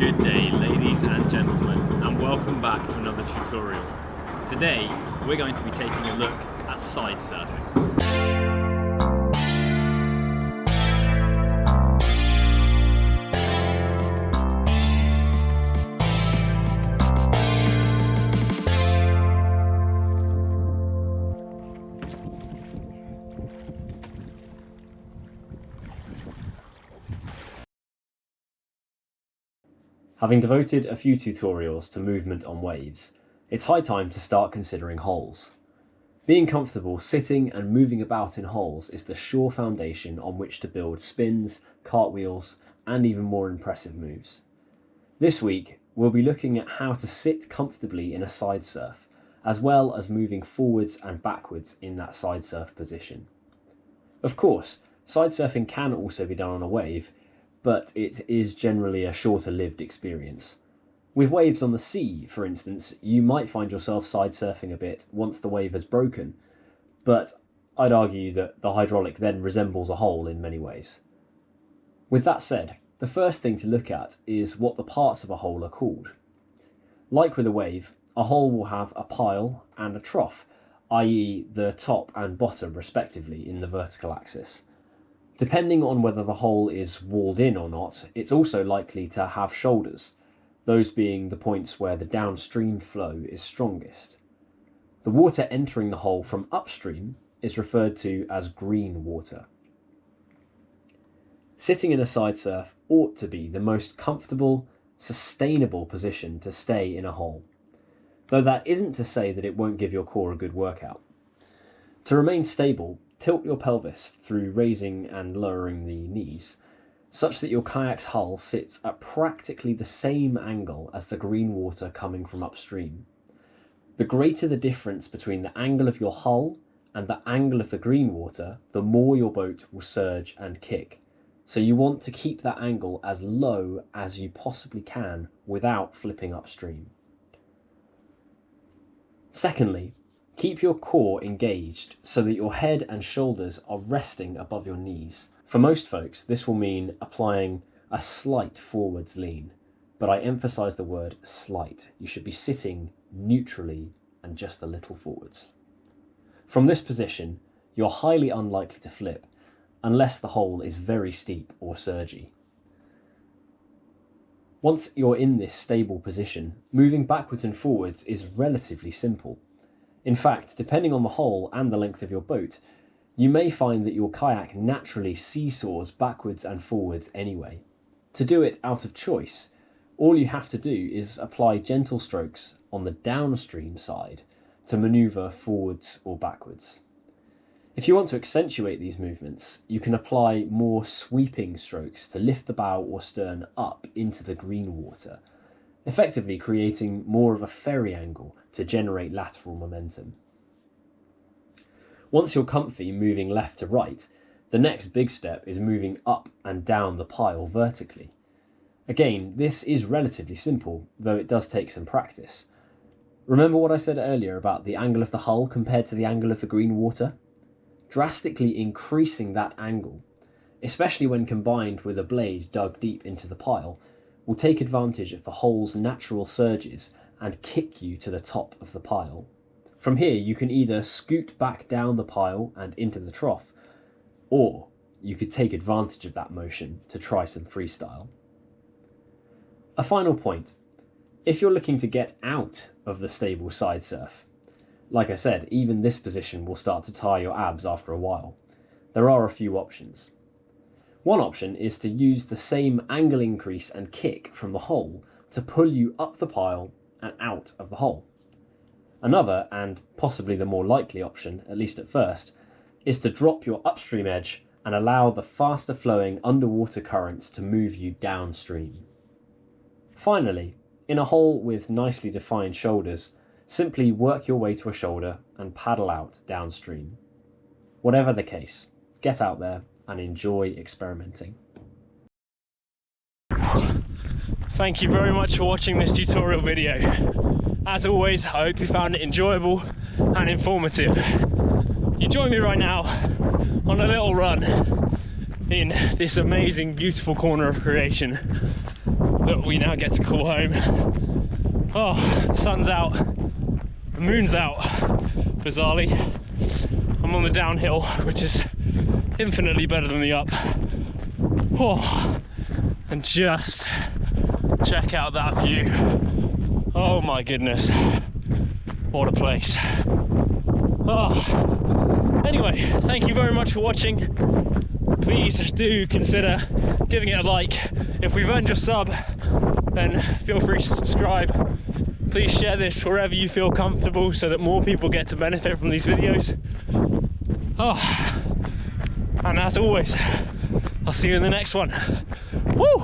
Good day, ladies and gentlemen, and welcome back to another tutorial. Today, we're going to be taking a look at side surfing. Having devoted a few tutorials to movement on waves, it's high time to start considering holes. Being comfortable sitting and moving about in holes is the sure foundation on which to build spins, cartwheels, and even more impressive moves. This week, we'll be looking at how to sit comfortably in a side surf, as well as moving forwards and backwards in that side surf position. Of course, side surfing can also be done on a wave, but it is generally a shorter-lived experience. With waves on the sea, for instance, you might find yourself side surfing a bit once the wave has broken, but I'd argue that the hydraulic then resembles a hole in many ways. With that said, the first thing to look at is what the parts of a hole are called. Like with a wave, a hole will have a pile and a trough, i.e. the top and bottom respectively in the vertical axis. Depending on whether the hole is walled in or not, it's also likely to have shoulders, those being the points where the downstream flow is strongest. The water entering the hole from upstream is referred to as green water. Sitting in a side surf ought to be the most comfortable, sustainable position to stay in a hole, though that isn't to say that it won't give your core a good workout. To remain stable, tilt your pelvis through raising and lowering the knees, such that your kayak's hull sits at practically the same angle as the green water coming from upstream. The greater the difference between the angle of your hull and the angle of the green water, the more your boat will surge and kick. So you want to keep that angle as low as you possibly can without flipping upstream. Secondly, keep your core engaged so that your head and shoulders are resting above your knees. For most folks, this will mean applying a slight forwards lean, but I emphasize the word slight. You should be sitting neutrally and just a little forwards. From this position, you're highly unlikely to flip unless the hole is very steep or surgy. Once you're in this stable position, moving backwards and forwards is relatively simple. In fact, depending on the hole and the length of your boat, you may find that your kayak naturally seesaws backwards and forwards anyway. To do it out of choice, all you have to do is apply gentle strokes on the downstream side to manoeuvre forwards or backwards. If you want to accentuate these movements, you can apply more sweeping strokes to lift the bow or stern up into the green water, effectively creating more of a ferry angle to generate lateral momentum. Once you're comfy moving left to right, the next big step is moving up and down the pile vertically. Again, this is relatively simple, though it does take some practice. Remember what I said earlier about the angle of the hull compared to the angle of the green water? Drastically increasing that angle, especially when combined with a blade dug deep into the pile, will take advantage of the hole's natural surges and kick you to the top of the pile. From here, you can either scoot back down the pile and into the trough, or you could take advantage of that motion to try some freestyle. A final point, if you're looking to get out of the stable side surf, like I said, even this position will start to tire your abs after a while. There are a few options. One option is to use the same angle increase and kick from the hole to pull you up the pile and out of the hole. Another, and possibly the more likely option, at least at first, is to drop your upstream edge and allow the faster flowing underwater currents to move you downstream. Finally, in a hole with nicely defined shoulders, simply work your way to a shoulder and paddle out downstream. Whatever the case, get out there and enjoy experimenting. Thank you very much for watching this tutorial video. As always, I hope you found it enjoyable and informative. You join me right now on a little run in this amazing, beautiful corner of creation. that we now get to call home. Oh, sun's out, the moon's out, bizarrely. I'm on the downhill, which is infinitely better than the up. Oh, and just check out that view. Oh my goodness, what a place. Oh, anyway, thank you very much for watching. Please do consider giving it a like. If we've earned your sub, then feel free to subscribe. Please share this wherever you feel comfortable so that more people get to benefit from these videos. Oh, and as always, I'll see you in the next one. Woo!